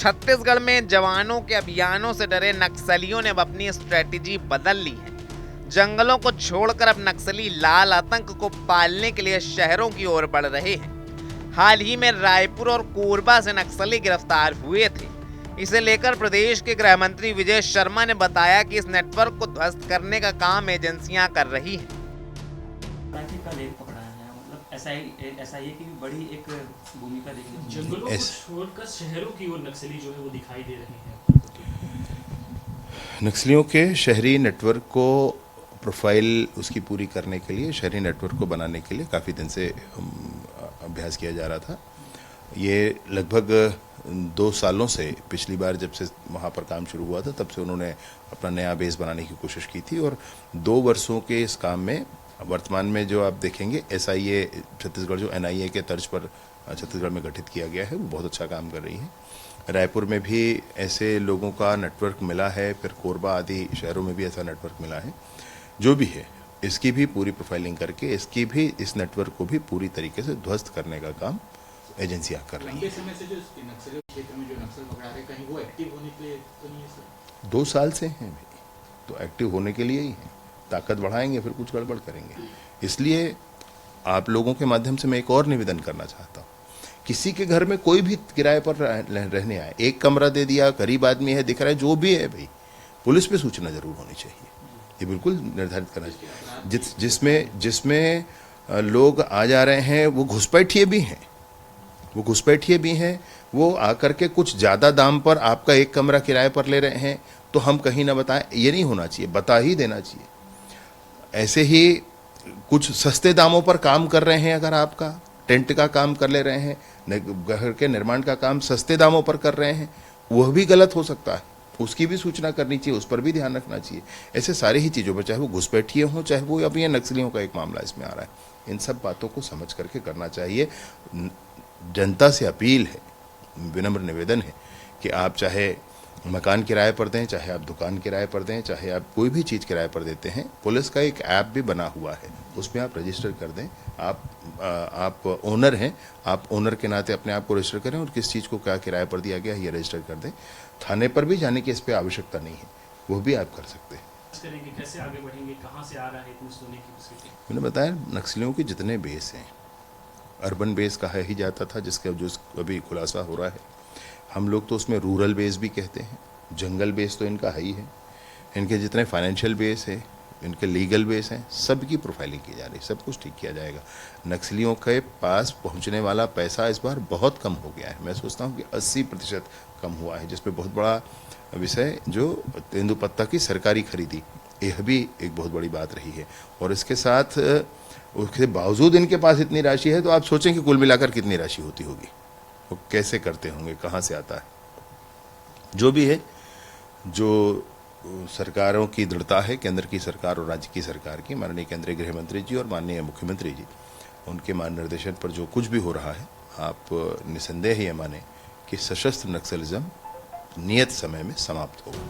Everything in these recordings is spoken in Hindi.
छत्तीसगढ़ में जवानों के अभियानों से डरे नक्सलियों ने अब अपनी स्ट्रेटेजी बदल ली है। जंगलों को छोड़कर अब नक्सली लाल आतंक को पालने के लिए शहरों की ओर बढ़ रहे हैं। हाल ही में रायपुर और कोरबा से नक्सली गिरफ्तार हुए थे। इसे लेकर प्रदेश के गृह मंत्री विजय शर्मा ने बताया कि इस नेटवर्क को ध्वस्त करने का काम एजेंसियां कर रही हैं। एसआईए की भी बड़ी एक भूमिका देखी। जंगलों को छोड़कर शहरों की ओर नक्सली जो है वो दिखाई दे रहे हैं। नक्सलियों के शहरी नेटवर्क को प्रोफाइल उसकी पूरी करने के लिए, शहरी नेटवर्क को बनाने के लिए काफ़ी दिन से अभ्यास किया जा रहा था। ये लगभग 2 सालों से, पिछली बार जब से वहाँ पर काम शुरू हुआ था तब से उन्होंने अपना नया बेस बनाने की कोशिश की थी और 2 वर्षों के इस काम में वर्तमान में जो आप देखेंगे एसआईए छत्तीसगढ़ जो एनआईए के तर्ज पर छत्तीसगढ़ में गठित किया गया है वो बहुत अच्छा काम कर रही है। रायपुर में भी ऐसे लोगों का नेटवर्क मिला है, फिर कोरबा आदि शहरों में भी ऐसा नेटवर्क मिला है। जो भी है इसकी भी पूरी प्रोफाइलिंग करके इस नेटवर्क को भी पूरी तरीके से ध्वस्त करने का काम एजेंसियां कर रही हैं। समय से जो नक्सली क्षेत्र में जो नक्सल पकड़ा रहे कहीं वो एक्टिव होने के लिए तो नहीं है सर? 2 साल से हैं भाई, तो एक्टिव होने के लिए ही है। ताकत बढ़ाएंगे फिर कुछ गड़बड़ करेंगे। इसलिए आप लोगों के माध्यम से मैं एक और निवेदन करना चाहता हूँ, किसी के घर में कोई भी किराए पर रहने आए, एक कमरा दे दिया, गरीब आदमी है, दिख रहा है, जो भी है भाई, पुलिस पे सूचना जरूर होनी चाहिए। ये बिल्कुल निर्धारित करना चाहिए। जिसमें लोग आ जा रहे हैं वो घुसपैठिए भी हैं, वो आकर के कुछ ज़्यादा दाम पर आपका एक कमरा किराए पर ले रहे हैं तो हम कहीं ना बताएं, ये नहीं होना चाहिए, बता ही देना चाहिए। ऐसे ही कुछ सस्ते दामों पर काम कर रहे हैं, अगर आपका टेंट का काम कर ले रहे हैं, घर के निर्माण का काम सस्ते दामों पर कर रहे हैं, वह भी गलत हो सकता है, उसकी भी सूचना करनी चाहिए, उस पर भी ध्यान रखना चाहिए। ऐसे सारी ही चीज़ों पर, चाहे वो घुसपैठिए हों, चाहे वो अभी नक्सलियों का एक मामला इसमें आ रहा है, इन सब बातों को समझ करके करना चाहिए। जनता से अपील है, विनम्र निवेदन है कि आप चाहे मकान किराए पर दें, चाहे आप दुकान किराए पर दें, चाहे आप कोई भी चीज़ किराए पर देते हैं, पुलिस का एक ऐप भी बना हुआ है, उसमें आप रजिस्टर कर दें। आप ओनर हैं, आप ओनर के नाते अपने आप को रजिस्टर करें और किस चीज़ को क्या किराए पर दिया गया है ये रजिस्टर कर दें। थाने पर भी जाने की इस पर आवश्यकता नहीं है, वो भी आप कर सकते हैं। कैसे आगे बढ़ेंगे, कहाँ से आ रहा है इतनी सोने की? मैंने बताया नक्सलियों के जितने बेस हैं, अर्बन बेस कहा ही जाता था, जिसका जो अभी खुलासा हो रहा है, हम लोग तो उसमें रूरल बेस भी कहते हैं, जंगल बेस तो इनका है ही है। इनके जितने फाइनेंशियल बेस है, इनके लीगल बेस हैं, सब की प्रोफाइलिंग की जा रही है, सब कुछ ठीक किया जाएगा। नक्सलियों के पास पहुंचने वाला पैसा इस बार बहुत कम हो गया है, मैं सोचता हूं कि 80% कम हुआ है, जिसपे बहुत बड़ा विषय जो तेंदुपत्ता की सरकारी खरीदी, यह भी एक बहुत बड़ी बात रही है। और इसके साथ उसके बावजूद इनके पास इतनी राशि है, तो आप सोचें कि कुल मिलाकर कितनी राशि होती होगी, वो कैसे करते होंगे, कहाँ से आता है। जो भी है, जो सरकारों की दृढ़ता है, केंद्र की सरकार और राज्य की सरकार की, माननीय केंद्रीय गृह मंत्री जी और माननीय मुख्यमंत्री जी, उनके मार्गदर्शन पर जो कुछ भी हो रहा है, आप निसंदेह ये माने कि सशस्त्र नक्सलिज्म नियत समय में समाप्त होगा।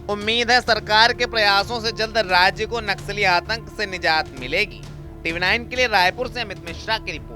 उम्मीद है सरकार के प्रयासों से जल्द राज्य को नक्सली आतंक से निजात मिलेगी। TV9 के लिए रायपुर से अमित मिश्रा की रिपोर्ट।